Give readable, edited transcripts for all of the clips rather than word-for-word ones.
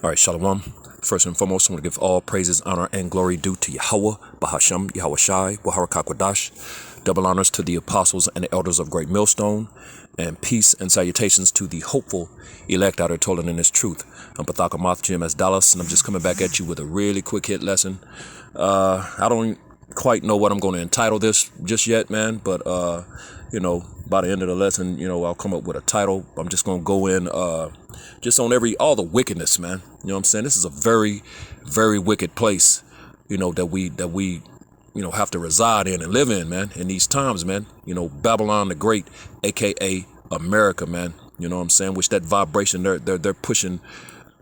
All right, Shalom. First and foremost, I want to give all praises, honor, and glory due to Yahweh, Bahasham, Yahweh Shai, Waharakak Wadash. Double honors to the apostles and the elders of Great Millstone, and peace and salutations to the hopeful elect out there toiling in this truth. I'm Pathaka Moth Jim as Dallas, and I'm just coming back at you with a really quick hit lesson. I don't quite know what I'm going to entitle this just yet, man, but by the end of the lesson, I'll come up with a title. I'm just going to go in just on all the wickedness, man. You know what I'm saying? This is a very, very wicked place, that we have to reside in and live in, man, in these times, man. Babylon the Great, aka America, man. You know what I'm saying? Which that vibration they're pushing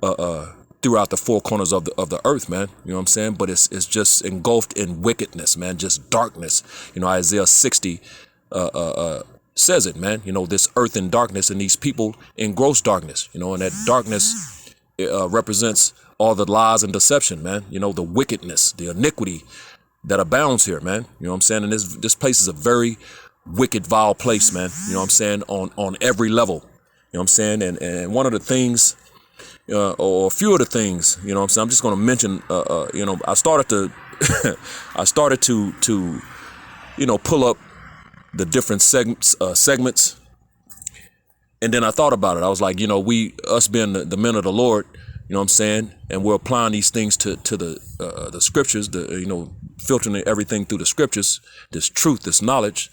throughout the four corners of the earth, man. You know what I'm saying? But it's just engulfed in wickedness, man, just darkness. Isaiah 60 says it, man. This earth in darkness and these people in gross darkness, and that darkness represents all the lies and deception, man. The wickedness, the iniquity that abounds here, man. You know what I'm saying? And this place is a very wicked, vile place, man. You know what I'm saying? On every level. You know what I'm saying? And one of the things, or a few of the things, you know what I'm saying? I'm just going to mention, I started to, pull up the different segments. And then I thought about it. I was like, us being the men of the Lord, you know what I'm saying? And we're applying these things to the scriptures, filtering everything through the scriptures, this truth, this knowledge,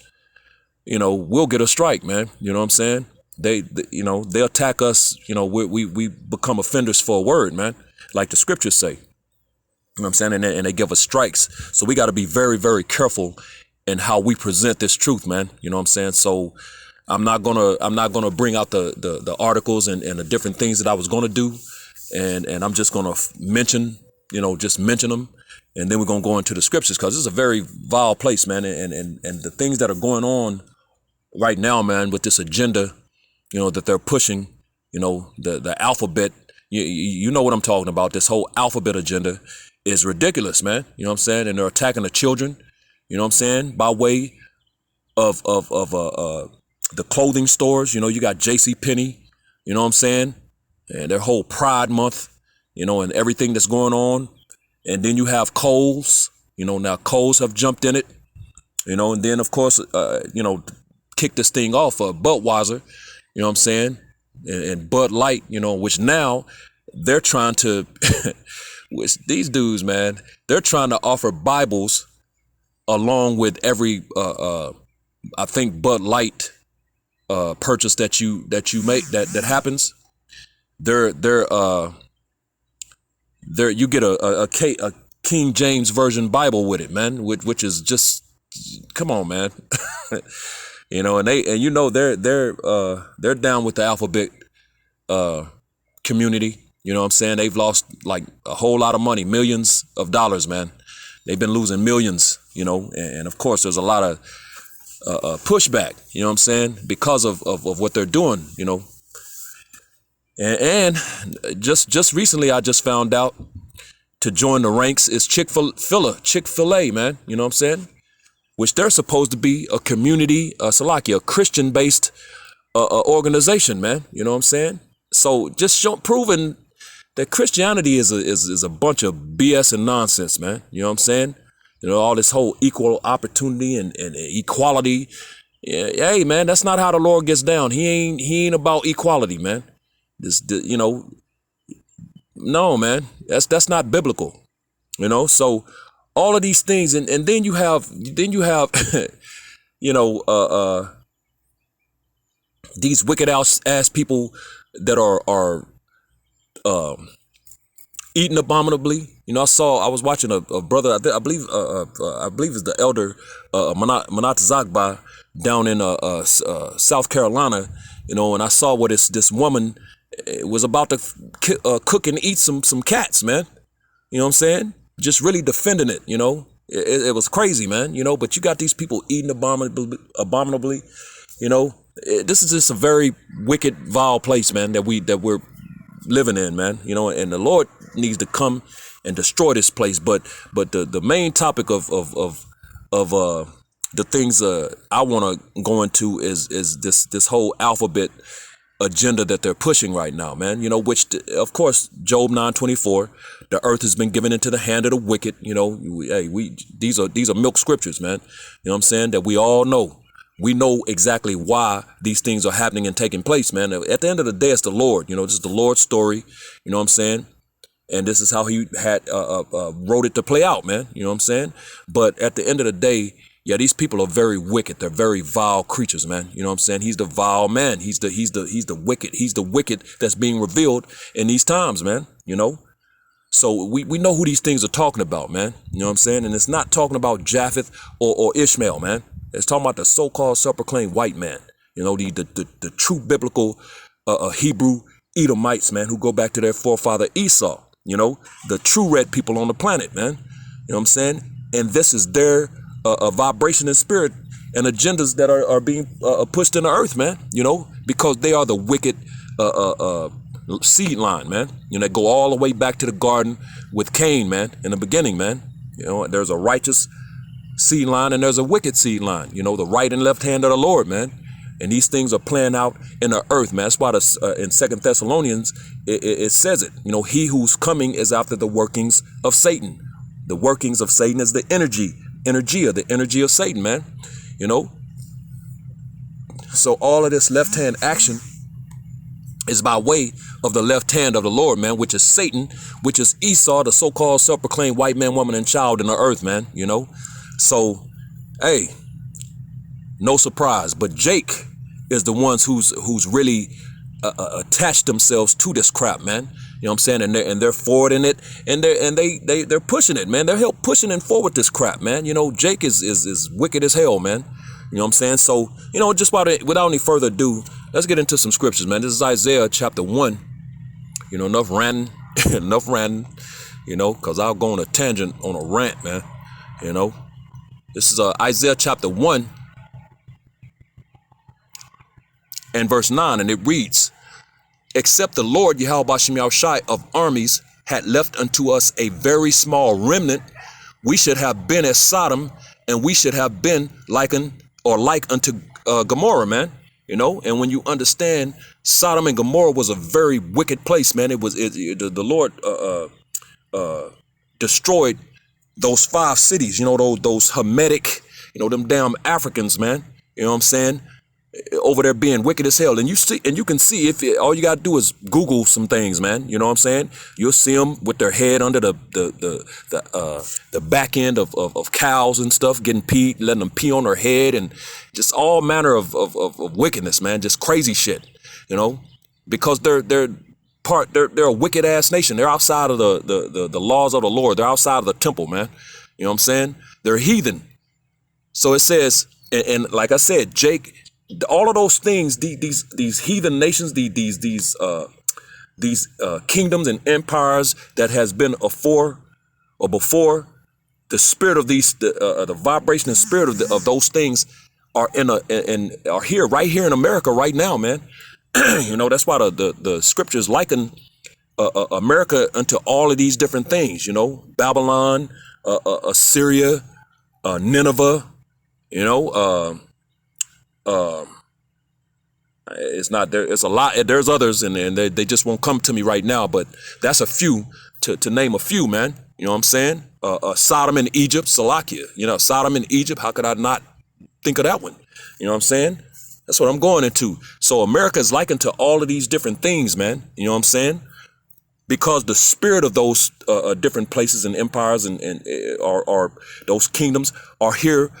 we'll get a strike, man. You know what I'm saying? They attack us, we become offenders for a word, man, like the scriptures say. You know what I'm saying? And they give us strikes. So we got to be very, very careful in how we present this truth, man. You know what I'm saying? So I'm not gonna bring out the articles and the different things that I was gonna do, and I'm just gonna mention them, and then we're gonna go into the scriptures, because this is a very vile place, man. And the things that are going on right now, man, with this agenda, that they're pushing, the alphabet, you know what I'm talking about. This whole alphabet agenda is ridiculous, man. You know what I'm saying? And they're attacking the children, you know what I'm saying, by way of the clothing stores. You got J.C. Penney, you know what I'm saying, and their whole Pride Month, and everything that's going on. And then you have Kohl's, now Kohl's have jumped in it, and then of course, kick this thing off, Budweiser, you know what I'm saying, and Bud Light, which now they're trying to, which these dudes, man, they're trying to offer Bibles along with every, I think Bud Light purchase that you make that happens. They're you get a King James Version Bible with it, man, which is just, come on, man. And they're down with the alphabet community. You know what I'm saying? They've lost like a whole lot of money, millions of dollars, man. They've been losing millions, and of course there's a lot of pushback, you know what I'm saying, because of what they're doing, and just recently I just found out to join the ranks is Chick-fil-A, man, you know what I'm saying, which they're supposed to be a community, a Christian-based organization, man, you know what I'm saying. So just proving that Christianity is a bunch of BS and nonsense, man, you know what I'm saying. All this whole equal opportunity and equality. Yeah, hey, man, that's not how the Lord gets down. He ain't about equality, man. No, man, that's not biblical. So all of these things, and then you have these wicked ass people that are eating abominably. I was watching a brother, I believe it's the elder Manat Zakba down in South Carolina, and I saw what this woman was about to cook and eat some cats, man. You know what I'm saying? Just really defending it, It was crazy, man, but you got these people eating abominably, This is just a very wicked, vile place, man, that we're living in, man, and the Lord needs to come and destroy this place. But the main topic of the things I want to go into is this whole alphabet agenda that they're pushing right now, man. You know, which of course Job 9:24, the earth has been given into the hand of the wicked. You know, these are milk scriptures, man. You know what I'm saying? That we all know. We know exactly why these things are happening and taking place, man. At the end of the day, it's the Lord. You know, this is the Lord's story. You know what I'm saying? And this is how he had wrote it to play out, man. You know what I'm saying? But at the end of the day, yeah, these people are very wicked. They're very vile creatures, man. You know what I'm saying? He's the vile man. He's the wicked. He's the wicked that's being revealed in these times, man. You know? So we know who these things are talking about, man. You know what I'm saying? And it's not talking about Japheth or Ishmael, man. It's talking about the so-called self-proclaimed white man. You know, the true biblical Hebrew Edomites, man, who go back to their forefather Esau. You know, the true red people on the planet, man. You know what I'm saying? And this is their vibration and spirit and agendas that are being pushed in the earth, man. You know, because they are the wicked seed line, man. You know, they go all the way back to the garden with Cain, man, in the beginning, man. You know, there's a righteous seed line and there's a wicked seed line. You know, the right and left hand of the Lord, man. And these things are playing out in the earth, man. That's why in 2 Thessalonians, it says it. You know, he who's coming is after the workings of Satan. The workings of Satan is the the energy of Satan, man. You know. So all of this left-hand action is by way of the left hand of the Lord, man, which is Satan, which is Esau, the so-called self-proclaimed white man, woman, and child in the earth, man. You know. So, hey. No surprise, but Jake is the ones who's really attached themselves to this crap, man. You know what I'm saying? And they're forwarding it, and they're pushing it, man. They're help pushing and forward this crap, man. You know, Jake is wicked as hell, man. You know what I'm saying? So, you know, just without any further ado, let's get into some scriptures, man. This is Isaiah chapter 1. You know, enough ranting, you know, because I'll go on a tangent on a rant, man. You know, this is Isaiah chapter 1. And verse 9, and it reads, except the Lord Yahweh Bashem Yahushai of armies had left unto us a very small remnant, we should have been as Sodom, and we should have been likened or like unto Gomorrah, man. You know, and when you understand Sodom and Gomorrah was a very wicked place, man. The Lord destroyed those 5 cities, you know, those Hamitic, you know, them damn Africans, man. You know what I'm saying? Over there being wicked as hell, and you can see if all you gotta do is Google some things, man. You know what I'm saying? You'll see them with their head under the back end of cows and stuff, getting peed, letting them pee on their head, and just all manner of wickedness, man. Just crazy shit, you know, because they're a wicked ass nation. They're outside of the laws of the Lord. They're outside of the temple, man. You know what I'm saying? They're heathen. So it says, and like I said, Jake. All of those things, these heathen nations, these kingdoms and empires that has been before the spirit of the vibration and spirit of those things are are here right here in America right now, man. You know, that's why the scriptures liken America unto all of these different things. You know, Babylon, Assyria, Nineveh. You know. It's not there. It's a lot. There's others, and they just won't come to me right now. But that's a few to name a few, man. You know what I'm saying? Sodom and Egypt, Salakia. You know, Sodom and Egypt. How could I not think of that one? You know what I'm saying? That's what I'm going into. So America is likened to all of these different things, man. You know what I'm saying? Because the spirit of those different places and empires and or those kingdoms are here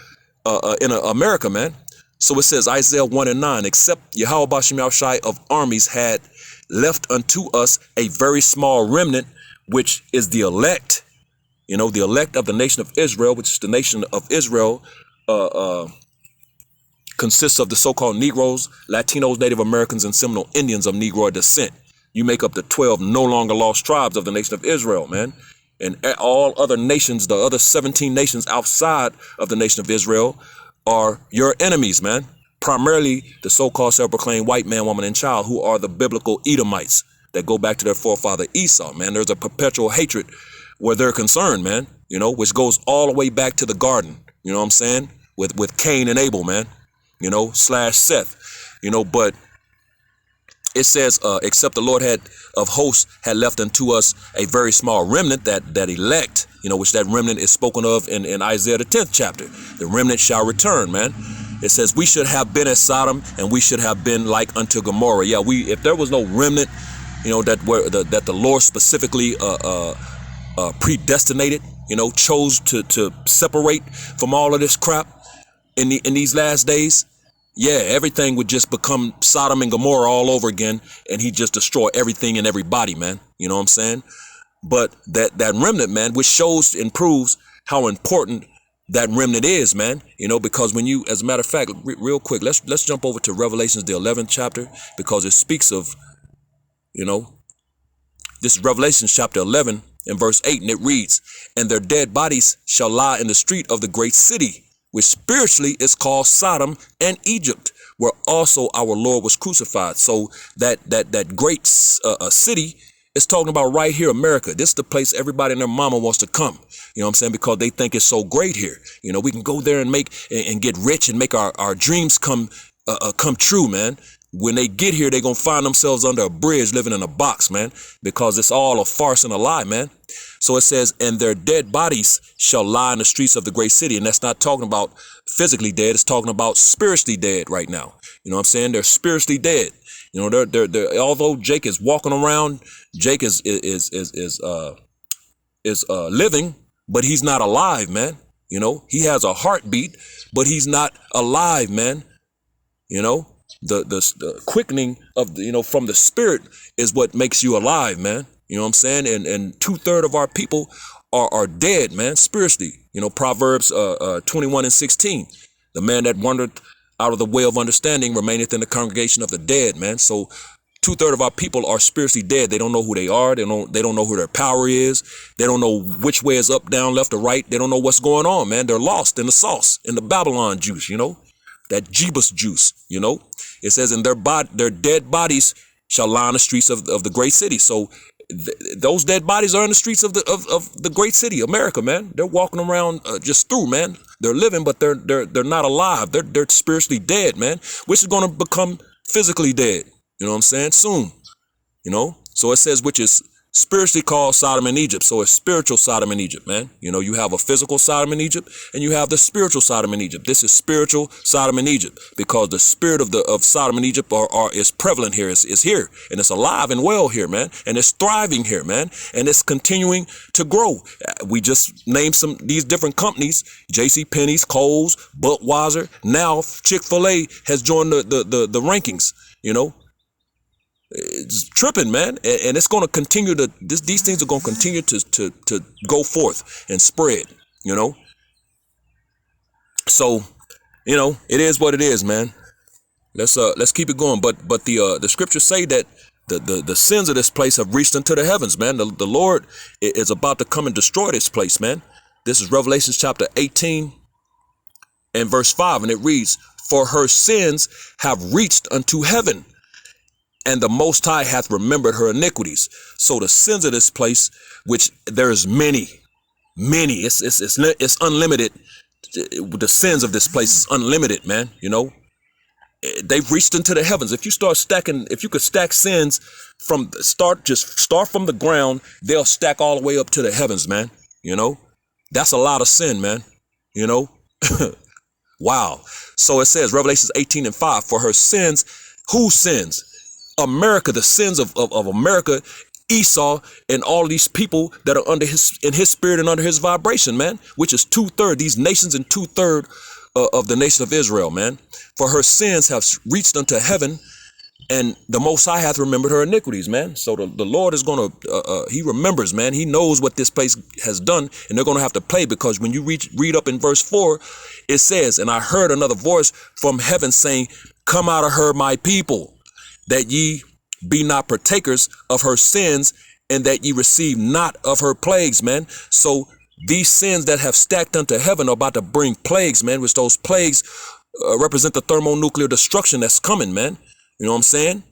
in America, man. So it says Isaiah 1 and 9, except Yahweh Bashem Yahushai of armies had left unto us a very small remnant, which is the elect, you know, the elect of the nation of Israel, which is the nation of Israel, consists of the so-called Negroes, Latinos, Native Americans, and Seminole Indians of Negro descent. You make up the 12 no longer lost tribes of the nation of Israel, man. And all other nations, the other 17 nations outside of the nation of Israel, are your enemies, man. Primarily the so-called self-proclaimed white man, woman, and child, who are the biblical Edomites that go back to their forefather Esau, man. There's a perpetual hatred where they're concerned, man, you know, which goes all the way back to the garden, you know what I'm saying, with Cain and Abel, man, you know, / Seth, you know. But it says, except the Lord had of hosts had left unto us a very small remnant, that elect, which that remnant is spoken of in Isaiah the 10th chapter. The remnant shall return, man. It says we should have been as Sodom, and we should have been like unto Gomorrah. Yeah, if there was no remnant, that the Lord specifically predestinated, chose to separate from all of this crap in these last days. Yeah, everything would just become Sodom and Gomorrah all over again, and he'd just destroy everything and everybody, man. You know what I'm saying? But that remnant, man, which shows and proves how important that remnant is, man. Because when you, as a matter of fact, real quick, let's jump over to Revelations, the 11th chapter, because it speaks of, this is Revelation chapter 11 and verse 8, and it reads, and their dead bodies shall lie in the street of the great city, which spiritually is called Sodom and Egypt, where also our Lord was crucified. So that great city is talking about right here, America. This is the place everybody and their mama wants to come. You know what I'm saying? Because they think it's so great here. We can go there and get rich and make our dreams come true, man. When they get here, they're going to find themselves under a bridge living in a box, man, because it's all a farce and a lie, man. So it says, and their dead bodies shall lie in the streets of the great city. And that's not talking about physically dead. It's talking about spiritually dead right now. You know what I'm saying? They're spiritually dead. They're although Jake is walking around, Jake is living, but he's not alive, man. He has a heartbeat, but he's not alive, man. The quickening of from the spirit is what makes you alive, man. You know what I'm saying? And 2/3 of our people are dead, man, spiritually. Proverbs 21 and 16. The man that wandered out of the way of understanding remaineth in the congregation of the dead, man. So 2/3 of our people are spiritually dead. They don't know who they are. They don't know who their power is. They don't know which way is up, down, left, or right. They don't know what's going on, man. They're lost in the sauce, in the Babylon juice, that Jebus juice, It says, and their dead bodies shall lie in the streets of the great city. So those dead bodies are in the streets of the great city, America, man. They're walking around just through, man. They're living, but they're not alive. They're spiritually dead, man, which is going to become physically dead. You know what I'm saying? Soon, So it says, which is spiritually called Sodom and Egypt. So it's spiritual Sodom and Egypt, man. You have a physical Sodom and Egypt, and you have the spiritual Sodom and Egypt. This is spiritual Sodom and Egypt, because the spirit of Sodom and Egypt is prevalent here. Is here, and it's alive and well here, man. And it's thriving here, man. And it's continuing to grow. We just named these different companies: J.C. Penney's, Kohl's, Budweiser. Now Chick-fil-A has joined the rankings. It's tripping, man, and it's going to continue these things are going to continue to go forth and spread, So, it is what it is, man. Let's keep it going. But the scriptures say that the sins of this place have reached into the heavens, man. The Lord is about to come and destroy this place, man. This is Revelation chapter 18 and verse 5, and it reads, for her sins have reached unto heaven, and the Most High hath remembered her iniquities. So the sins of this place, which there's many, it's unlimited. The sins of this place is unlimited, man. They've reached into the heavens. If you could stack sins start from the ground, they'll stack all the way up to the heavens, man. That's a lot of sin, man. Wow. So it says, Revelations 18 and 5, for her sins, whose sins? America, the sins of America, Esau, and all of these people that are in his spirit and under his vibration, man, which is 2/3, these nations and 2/3 of the nation of Israel, man. For her sins have reached unto heaven, and the Most High hath remembered her iniquities, man. So the Lord is going to, he remembers, man. He knows what this place has done, and they're going to have to pay, because when you read up in verse 4, it says, and I heard another voice from heaven saying, come out of her, my people, that ye be not partakers of her sins, and that ye receive not of her plagues, man. So these sins that have stacked unto heaven are about to bring plagues, man, which those plagues represent the thermonuclear destruction that's coming, man. You know what I'm saying?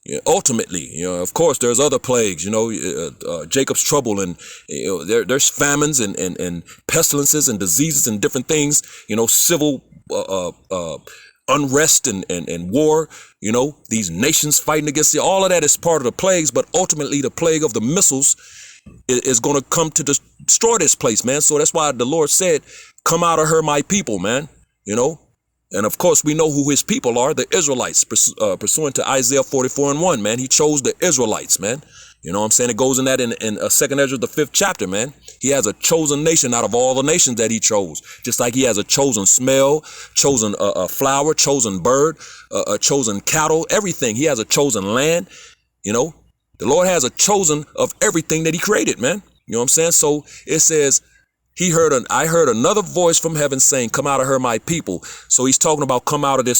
Yeah, ultimately, of course, there's other plagues, Jacob's trouble, and there's famines and pestilences and diseases and different things, civil unrest and war, these nations fighting against you. All of that is part of the plagues, but ultimately the plague of the missiles is going to come to destroy this place, man. So that's why the Lord said, come out of her, my people, man. And of course, we know who his people are, the Israelites, pursuant to Isaiah 44:1, man. He chose the Israelites, man. You know what I'm saying? It goes in that in 2nd Ezra, the 5th chapter, man. He has a chosen nation out of all the nations that he chose. Just like he has a chosen smell, chosen flower, chosen bird, a chosen cattle, everything. He has a chosen land, The Lord has a chosen of everything that he created, man. You know what I'm saying? So it says, I heard another voice from heaven saying, come out of her, my people. So he's talking about come out of the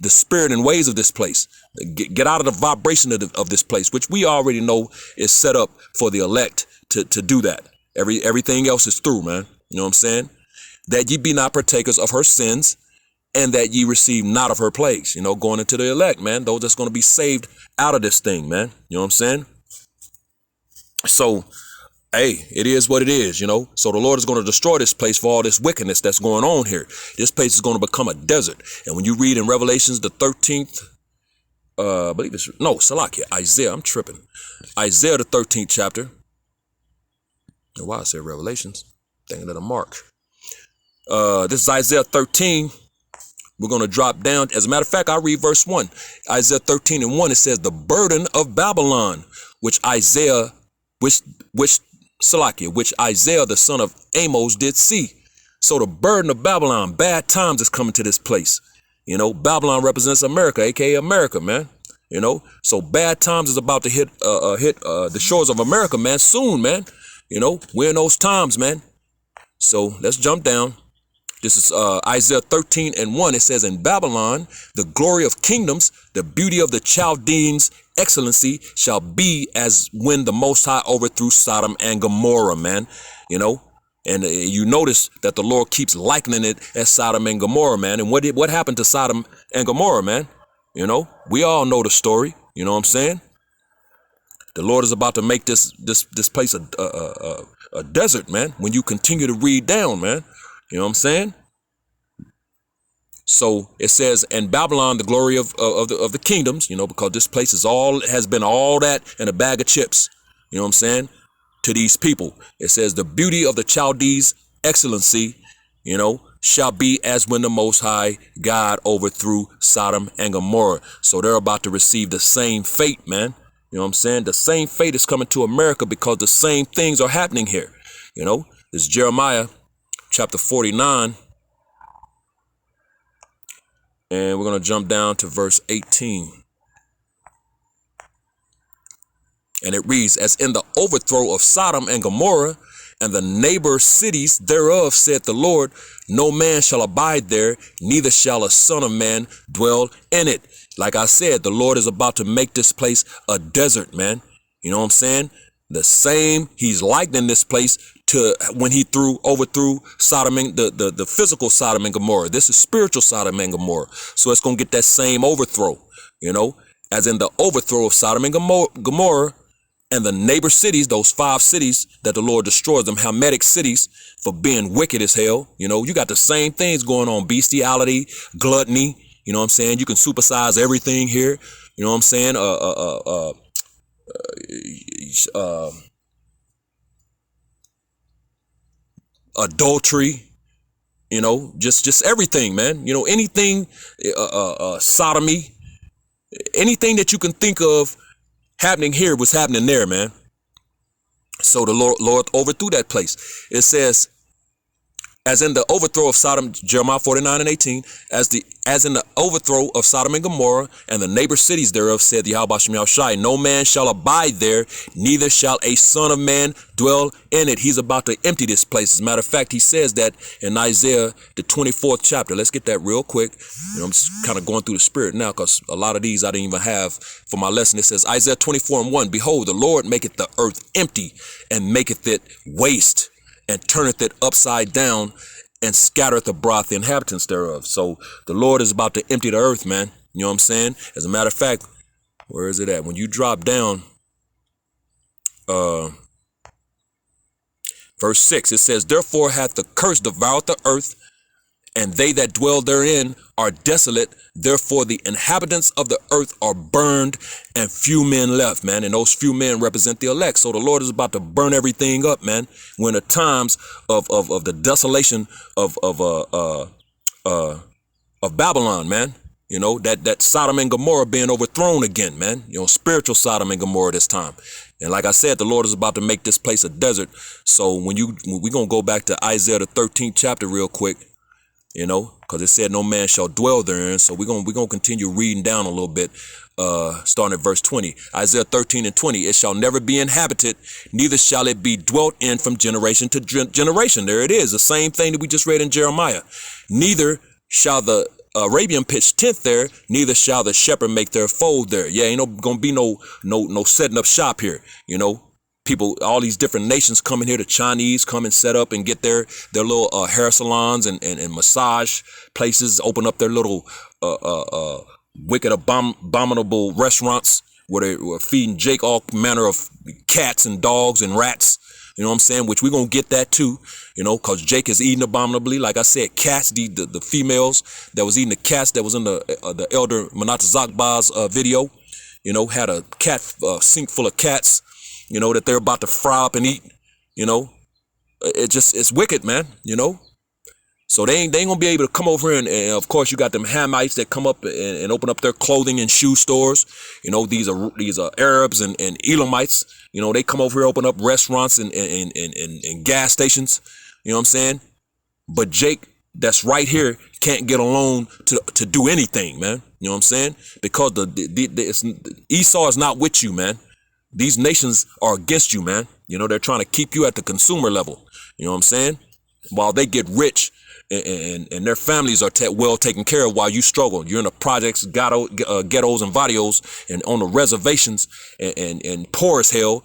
spirit and ways of this place. Get out of the vibration of this place, which we already know is set up for the elect to do that. Everything else is through, man. You know what I'm saying? That ye be not partakers of her sins, and that ye receive not of her plagues. Going into the elect, man. Those that's going to be saved out of this thing, man. You know what I'm saying? So, hey, it is what it is, So the Lord is going to destroy this place for all this wickedness that's going on here. This place is going to become a desert. And when you read in Revelations, the 13th, Isaiah, I'm tripping. Isaiah, the 13th chapter. Why I said Revelations? Thinking of the Mark. This is Isaiah 13. We're going to drop down. As a matter of fact, I'll read verse 1. Isaiah 13:1, it says, the burden of Babylon, which Isaiah, which Isaiah, the son of Amos, did see. So the burden of Babylon, bad times is coming to this place. Babylon represents America, aka America, man. So bad times is about to hit the shores of America, man, soon, man. We're in those times, man. So let's jump down. This is Isaiah 13:1. It says, in Babylon, the glory of kingdoms, the beauty of the Chaldeans' excellency shall be as when the Most High overthrew Sodom and Gomorrah, man. And you notice that the Lord keeps likening it as Sodom and Gomorrah, man. And what happened to Sodom and Gomorrah, man? We all know the story. You know what I'm saying? The Lord is about to make this place a desert, man. When you continue to read down, man. You know what I'm saying? So it says, in Babylon, the glory of the kingdoms, because this place has been all that and a bag of chips. You know what I'm saying? To these people, it says the beauty of the Chaldees' excellency, shall be as when the Most High God overthrew Sodom and Gomorrah. So they're about to receive the same fate, man. You know what I'm saying? The same fate is coming to America because the same things are happening here. This is Jeremiah chapter 49. And we're going to jump down to verse 18. And it reads, as in the overthrow of Sodom and Gomorrah and the neighbor cities thereof, said the Lord, no man shall abide there, neither shall a son of man dwell in it. Like I said, the Lord is about to make this place a desert, man. You know what I'm saying? The same, he's likening this place to when he overthrew Sodom and the physical Sodom and Gomorrah. This is spiritual Sodom and Gomorrah. So it's going to get that same overthrow, as in the overthrow of Sodom and Gomorrah and the neighbor cities, those 5 cities that the Lord destroys, them Hamitic cities, for being wicked as hell. You got the same things going on, bestiality, gluttony. You know what I'm saying? You can supersize everything here. You know what I'm saying? Adultery, just everything, man. Anything, sodomy, anything that you can think of happening here was happening there, man. So the Lord overthrew that place. It says, as in the overthrow of Sodom, Jeremiah 49:18, as in the overthrow of Sodom and Gomorrah and the neighbor cities thereof, said the Yahweh Shem Yahushai, no man shall abide there, neither shall a son of man dwell in it. He's about to empty this place. As a matter of fact, he says that in Isaiah, the 24th chapter. Let's get that real quick. I'm just kind of going through the spirit now because a lot of these I didn't even have for my lesson. It says, Isaiah 24:1, behold, the Lord maketh the earth empty and maketh it waste, and turneth it upside down, and scattereth abroad the inhabitants thereof. So the Lord is about to empty the earth, man. You know what I'm saying? As a matter of fact, where is it at? When you drop down, verse 6, it says, therefore hath the curse devoured the earth, and they that dwell therein are desolate. Therefore the inhabitants of the earth are burned, and few men left, man. And those few men represent the elect. So the Lord is about to burn everything up, man. When the times of the desolation of Babylon, man. You know, that Sodom and Gomorrah being overthrown again, man. You know, spiritual Sodom and Gomorrah this time. And like I said, the Lord is about to make this place a desert. So when we're going to go back to Isaiah the 13th chapter real quick, you know, because it said no man shall dwell therein. So we're going to continue reading down a little bit, starting at verse 20. Isaiah 13 and 20, it shall never be inhabited, neither shall it be dwelt in from generation to generation. There it is, the same thing that we just read in Jeremiah. Neither shall the Arabian pitch tent there, neither shall the shepherd make their fold there. Yeah, ain't gonna be no setting up shop here. You know, people, all these different nations coming here. The Chinese come and set up and get their little hair salons and massage places, open up their little wicked abominable restaurants where they were feeding Jake all manner of cats and dogs and rats. You know what I'm saying? Which we're going to get that too, you know, because Jake is eating abominably. Like I said, cats, the females that was eating the cats that was in the elder Manatazakba's video, you know, had a cat sink full of cats, you know, that they're about to fry up and eat, you know. It's wicked, man, you know. So they ain't gonna be able to come over here and of course you got them Hamites that come up and open up their clothing and shoe stores. You know, these are Arabs and Elamites. You know, they come over here, open up restaurants and gas stations. You know what I'm saying? But Jake, that's right here, can't get a loan to do anything, man. You know what I'm saying? Because Esau is not with you, man. These nations are against you, man. You know, they're trying to keep you at the consumer level. You know what I'm saying? While they get rich and their families are well taken care of while you struggle. You're in the projects, ghettos and barrios and on the reservations and poor as hell,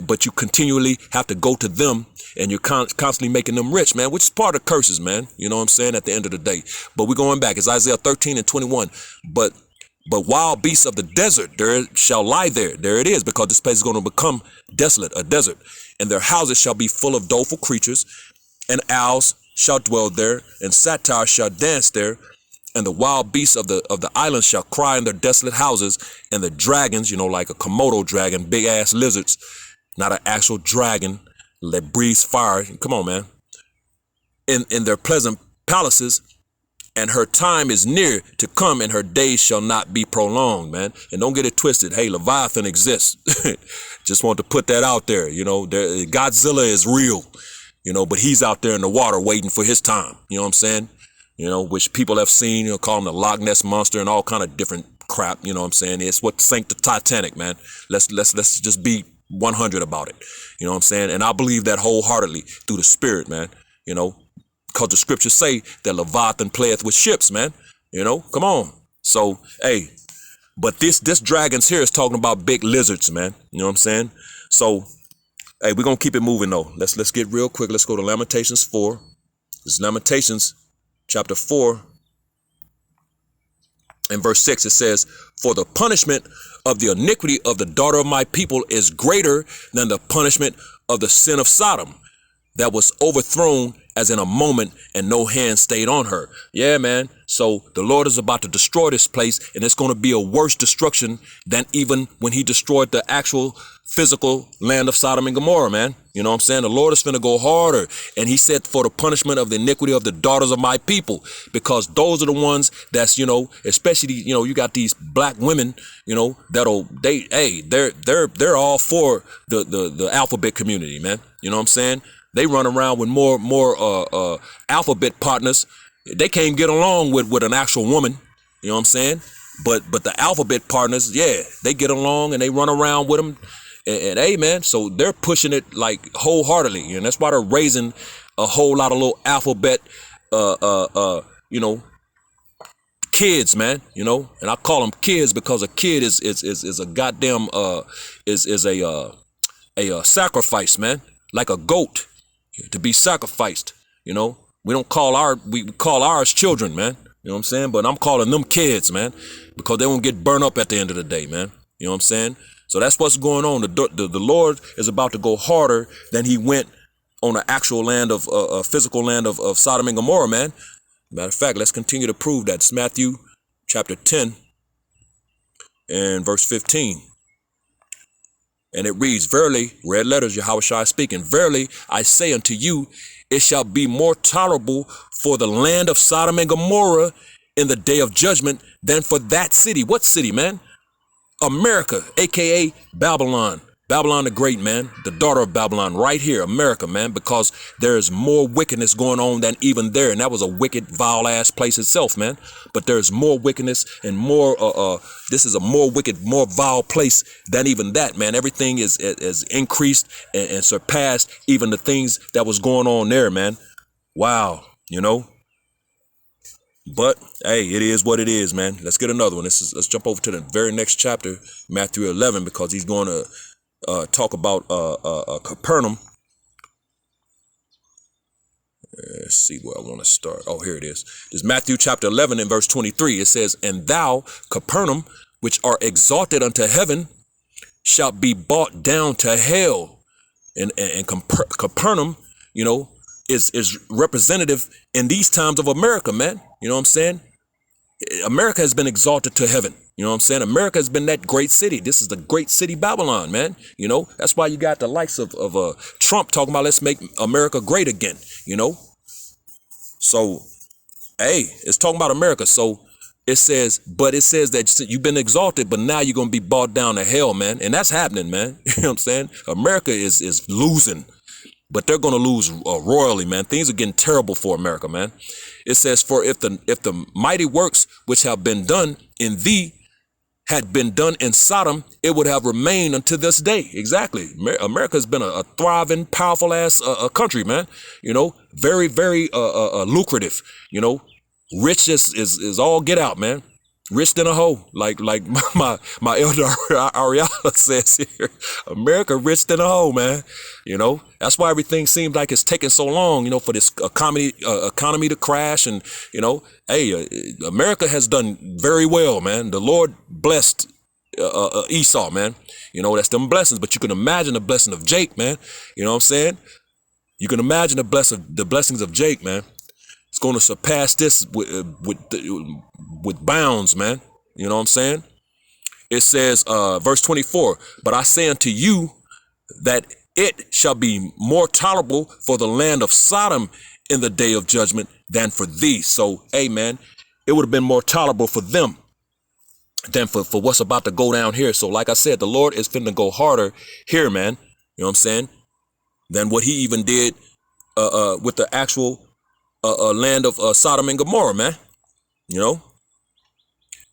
but you continually have to go to them and you're constantly making them rich, man, which is part of curses, man. You know what I'm saying? At the end of the day. But we're going back. It's Isaiah 13 and 21. But wild beasts of the desert, there shall lie there. There it is, because this place is going to become desolate, a desert. And their houses shall be full of doleful creatures, and owls shall dwell there, and satyrs shall dance there, and the wild beasts of the islands shall cry in their desolate houses, and the dragons, you know, like a Komodo dragon, big ass lizards, not an actual dragon that breathes fire. Come on, man. In their pleasant palaces, and her time is near to come, and her days shall not be prolonged, man. And don't get it twisted. Hey, Leviathan exists. Just want to put that out there. You know, Godzilla is real. You know, but he's out there in the water waiting for his time. You know what I'm saying? You know, which people have seen, you know, call him the Loch Ness Monster and all kind of different crap. You know what I'm saying? It's what sank the Titanic, man. Let's just be 100 about it. You know what I'm saying? And I believe that wholeheartedly through the spirit, man. You know, because the scriptures say that Leviathan playeth with ships, man. You know, come on. So, hey, but this dragons here is talking about big lizards, man. You know what I'm saying? So, hey, we're going to keep it moving, though. Let's get real quick. Let's go to Lamentations 4. This is Lamentations chapter 4 and verse 6. It says, for the punishment of the iniquity of the daughter of my people is greater than the punishment of the sin of Sodom, that was overthrown as in a moment, and no hand stayed on her. Yeah, man. So the Lord is about to destroy this place, and it's going to be a worse destruction than even when he destroyed the actual physical land of Sodom and Gomorrah, man. You know what I'm saying? The Lord is finna go harder. And he said, for the punishment of the iniquity of the daughters of my people, because those are the ones that's, you know, especially, you know, you got these black women, you know, they're all for the alphabet community, man. You know what I'm saying? They run around with more alphabet partners. They can't get along with an actual woman. You know what I'm saying? But the alphabet partners, yeah, they get along and they run around with them. And hey, man, so they're pushing it like wholeheartedly. And that's why they're raising a whole lot of little alphabet, you know, kids, man, you know. And I call them kids because a kid is a goddamn, is a sacrifice, man, like a goat. To be sacrificed, you know. We call ours children, man. You know what I'm saying? But I'm calling them kids, man, because they won't get burned up at the end of the day, man. You know what I'm saying? So that's what's going on. The Lord is about to go harder than he went on the actual land of physical land of Sodom and Gomorrah, man. Matter of fact, let's continue to prove that. It's Matthew chapter 10 and verse 15. And it reads, verily, red letters, Yahushua speaking, verily, I say unto you, it shall be more tolerable for the land of Sodom and Gomorrah in the day of judgment than for that city. What city, man? America, aka Babylon. Babylon the Great, man. The daughter of Babylon, right here, America, man, because there's more wickedness going on than even there. And that was a wicked, vile ass place itself, man. But there's more wickedness and more, this is a more wicked, more vile place than even that, man. Everything is increased and surpassed even the things that was going on there, man. Wow, you know. But hey, it is what it is, man. Let's get another one. Let's jump over to the very next chapter, Matthew 11, because he's going to talk about Capernaum. Let's see where I want to start. Oh, here it is. This is Matthew chapter 11 and verse 23. It says, and thou, Capernaum, which art exalted unto heaven, shalt be brought down to hell. And Capernaum, you know, is representative in these times of America, man. You know what I'm saying? America has been exalted to heaven. You know what I'm saying? America has been that great city. This is the great city Babylon, man. You know, that's why you got the likes of Trump talking about let's make America great again, you know? So, hey, it's talking about America. So it says that you've been exalted, but now you're going to be brought down to hell, man. And that's happening, man. You know what I'm saying? America is losing, but they're going to lose royally, man. Things are getting terrible for America, man. It says, for if the mighty works which have been done in thee had been done in Sodom, it would have remained unto this day. Exactly. America has been a thriving, powerful ass country, man. You know, very, very lucrative. You know, rich is all get out, man. Rich than a hoe, like my elder Ariella says here. America rich than a hoe, man. You know, that's why everything seems like it's taking so long, you know, for this economy to crash. And, you know, hey, America has done very well, man. The Lord blessed Esau, man. You know, that's them blessings. But you can imagine the blessing of Jake, man. You know what I'm saying? You can imagine the blessings of Jake, man. It's going to surpass this with bounds, man. You know what I'm saying? It says, verse 24, but I say unto you that it shall be more tolerable for the land of Sodom in the day of judgment than for thee. So, hey, man, it would have been more tolerable for them than for what's about to go down here. So, like I said, the Lord is finna go harder here, man. You know what I'm saying? Than what he even did with the actual land of Sodom and Gomorrah, man. You know,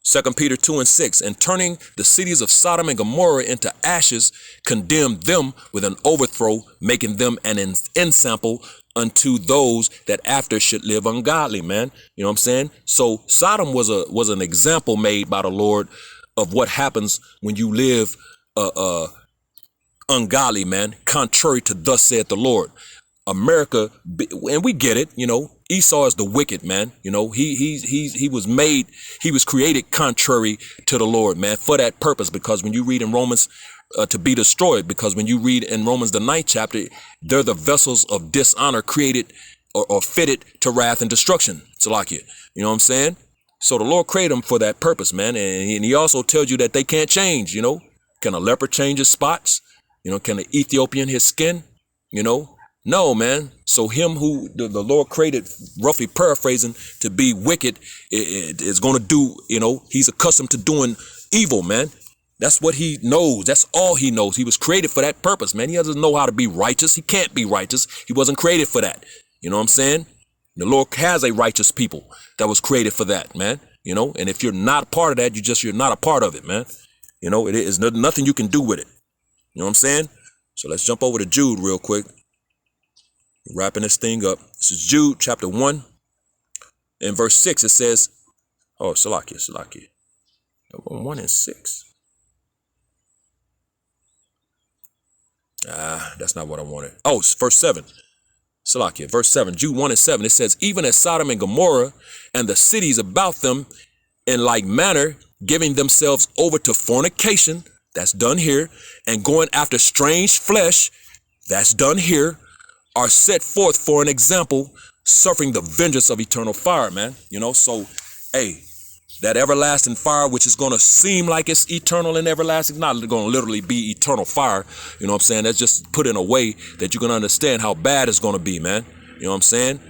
2 Peter 2 and 6, and turning the cities of Sodom and Gomorrah into ashes, condemned them with an overthrow, making them an ensample unto those that after should live ungodly, man. You know what I'm saying? So Sodom was an example made by the Lord of what happens when you live ungodly, man, contrary to thus saith the Lord. America, and we get it, you know, Esau is the wicked, man. You know, he was created contrary to the Lord, man, for that purpose. Because when you read in Romans, to be destroyed, because when you read in Romans the 9th chapter, they're the vessels of dishonor created or fitted to wrath and destruction. Salakia, you know what I'm saying? So the Lord created them for that purpose, man. And he also tells you that they can't change. You know, can a leopard change his spots? You know, can an Ethiopian his skin? You know. No, man. So him who the Lord created, roughly paraphrasing, to be wicked is going to do, you know, he's accustomed to doing evil, man. That's what he knows. That's all he knows. He was created for that purpose, man. He doesn't know how to be righteous. He can't be righteous. He wasn't created for that. You know what I'm saying? The Lord has a righteous people that was created for that, man. You know, and if you're not part of that, you're not a part of it, man. You know, it is nothing you can do with it. You know what I'm saying? So let's jump over to Jude real quick. Wrapping this thing up. This is Jude chapter 1 and verse 6. It says, oh, Salakia. 1 and 6. That's not what I wanted. Oh, verse 7. Salakia, verse 7. Jude 1 and 7. It says, even as Sodom and Gomorrah and the cities about them in like manner, giving themselves over to fornication, that's done here, and going after strange flesh, that's done here, are set forth for an example suffering the vengeance of eternal fire, man. So, hey, that everlasting fire, which is going to seem like it's eternal and everlasting, not going to literally be eternal fire. You know what I'm saying? That's just put in a way that you can understand how bad it's going to be, man. You know what I'm saying?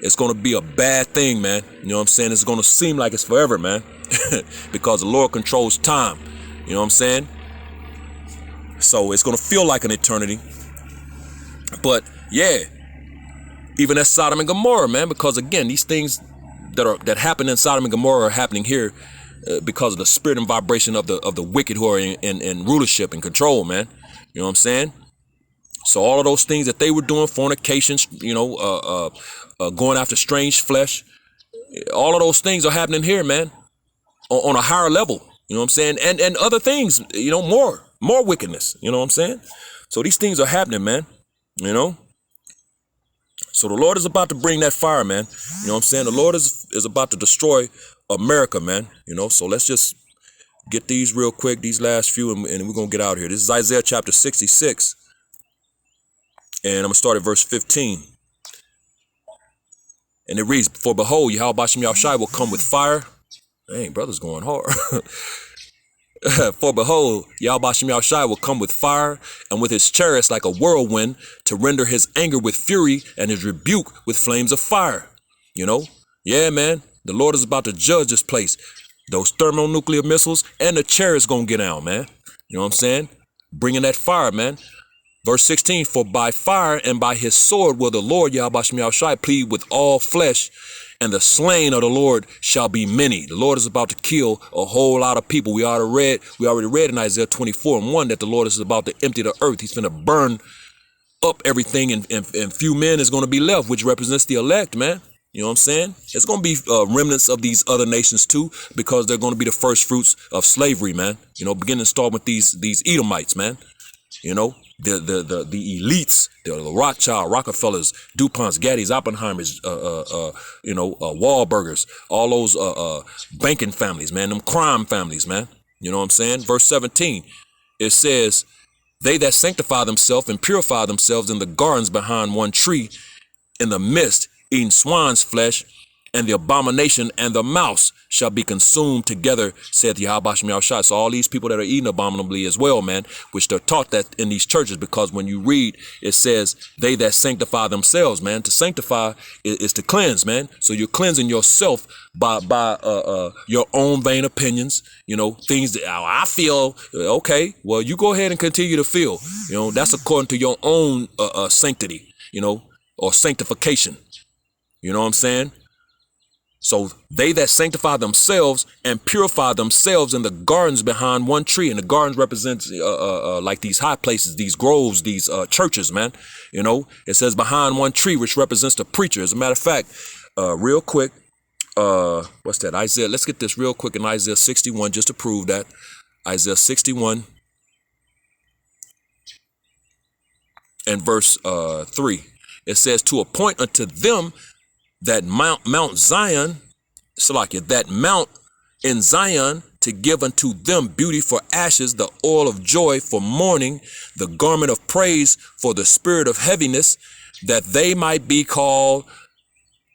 It's going to be a bad thing, man. You know what I'm saying? It's going to seem like it's forever, man, because the Lord controls time. You know what I'm saying? So it's going to feel like an eternity. But yeah, even as Sodom and Gomorrah, man, because again, these things that happen in Sodom and Gomorrah are happening here because of the spirit and vibration of the wicked who are in rulership and control, man. You know what I'm saying? So all of those things that they were doing, fornications, going after strange flesh, all of those things are happening here, man, on a higher level. You know what I'm saying? And other things, more wickedness. You know what I'm saying? So these things are happening, man. So the Lord is about to bring that fire, man. You know what I'm saying? The Lord is about to destroy America, man. So let's just get these real quick, these last few, and we're going to get out of here. This is Isaiah chapter 66. And I'm going to start at verse 15. And it reads, "For behold, Yahweh Bashem Yahushai will come with fire." Dang, brother's going hard. "For behold, Yahweh Bashem Yahushai will come with fire, and with his chariots like a whirlwind, to render his anger with fury and his rebuke with flames of fire." Yeah, man, the Lord is about to judge this place. Those thermonuclear missiles and the chariots gonna get out, man. You know what I'm saying? Bringing that fire, man. Verse 16, "For by fire and by his sword will the Lord Yahweh Bashem Yahushai plead with all flesh, and the slain of the Lord shall be many." The Lord is about to kill a whole lot of people. We already read in Isaiah 24:1 that the Lord is about to empty the earth. He's going to burn up everything, and few men is going to be left, which represents the elect, man. You know what I'm saying? It's going to be remnants of these other nations too, because they're going to be the first fruits of slavery, man. Beginning to start with these Edomites, man. The elites, the Rothschild, Rockefellers, DuPonts, Gaddys, Oppenheimers, Wahlburgers, all those banking families, man, them crime families, man. You know what I'm saying? Verse 17, it says, "They that sanctify themselves and purify themselves in the gardens behind one tree, in the midst, eating swine's flesh, and the abomination and the mouse shall be consumed together, saith Yahweh Bashem Yahushai." So all these people that are eating abominably as well, man, which they're taught that in these churches, because when you read, it says, "They that sanctify themselves," man. To sanctify is to cleanse, man. So you're cleansing yourself by your own vain opinions, things that I feel. Okay, well, you go ahead and continue to feel. That's according to your own sanctity, or sanctification. You know what I'm saying? So they that sanctify themselves and purify themselves in the gardens behind one tree. And the gardens represents like these high places, these groves, these churches, man. It says behind one tree, which represents the preacher. As a matter of fact, real quick, what's that? Isaiah. Let's get this real quick in Isaiah 61 just to prove that. Isaiah 61 and verse 3. It says, "To appoint unto them that Mount Zion, Salakia, that mount in Zion, to give unto them beauty for ashes, the oil of joy for mourning, the garment of praise for the spirit of heaviness, that they might be called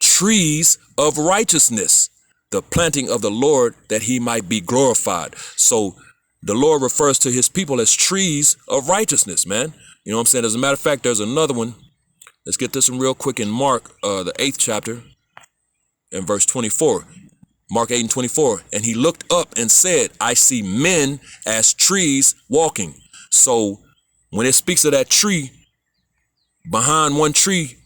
trees of righteousness, the planting of the Lord, that he might be glorified." So the Lord refers to his people as trees of righteousness, man. You know what I'm saying? As a matter of fact, there's another one. Let's get this one real quick in Mark, the 8th chapter, and verse 24. Mark 8 and 24. "And he looked up and said, I see men as trees walking." So when it speaks of that tree, behind one tree,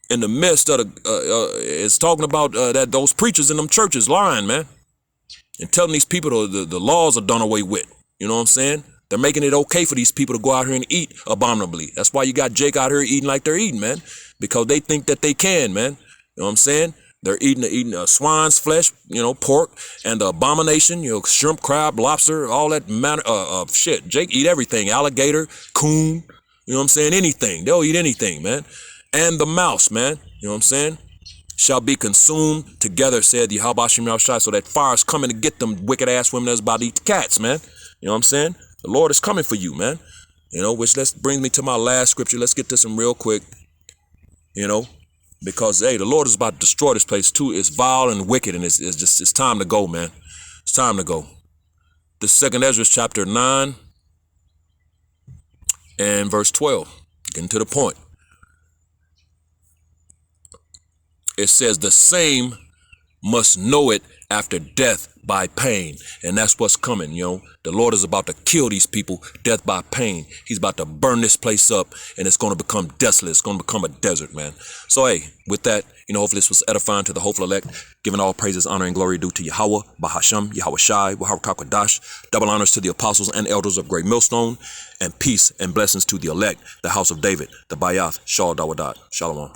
in the midst of it's talking about that those preachers in them churches lying, man, and telling these people the laws are done away with. You know what I'm saying? They're making it okay for these people to go out here and eat abominably. That's why you got Jake out here eating like they're eating, man, because they think that they can, man. You know what I'm saying? They're eating swine's flesh, pork, and the abomination, shrimp, crab, lobster, all that manner of shit. Jake eat everything, alligator, coon, you know what I'm saying? Anything. They'll eat anything, man. And the mouse, man, you know what I'm saying? Shall be consumed together, said the Yahweh Bashem Yahushai. So that fire's coming to get them wicked ass women that's about to eat the cats, man. You know what I'm saying? The Lord is coming for you, man. Which brings me to my last scripture. Let's get this one real quick. Because, hey, the Lord is about to destroy this place too. It's vile and wicked, and it's time to go, man. It's time to go. The second Ezra chapter 9 and verse 12. Getting to the point. It says the same must know it after death by pain. And that's what's coming, The Lord is about to kill these people, death by pain. He's about to burn this place up, and it's going to become desolate. It's going to become a desert, man. So, hey, with that, hopefully this was edifying to the hopeful elect, giving all praises, honor, and glory due to Yahweh, Bahasham, Yahweh Shai, Wahar Kakadash, double honors to the apostles and elders of Great Millstone, and peace and blessings to the elect, the house of David, the Bayath, Shal Dawadat. Shalom.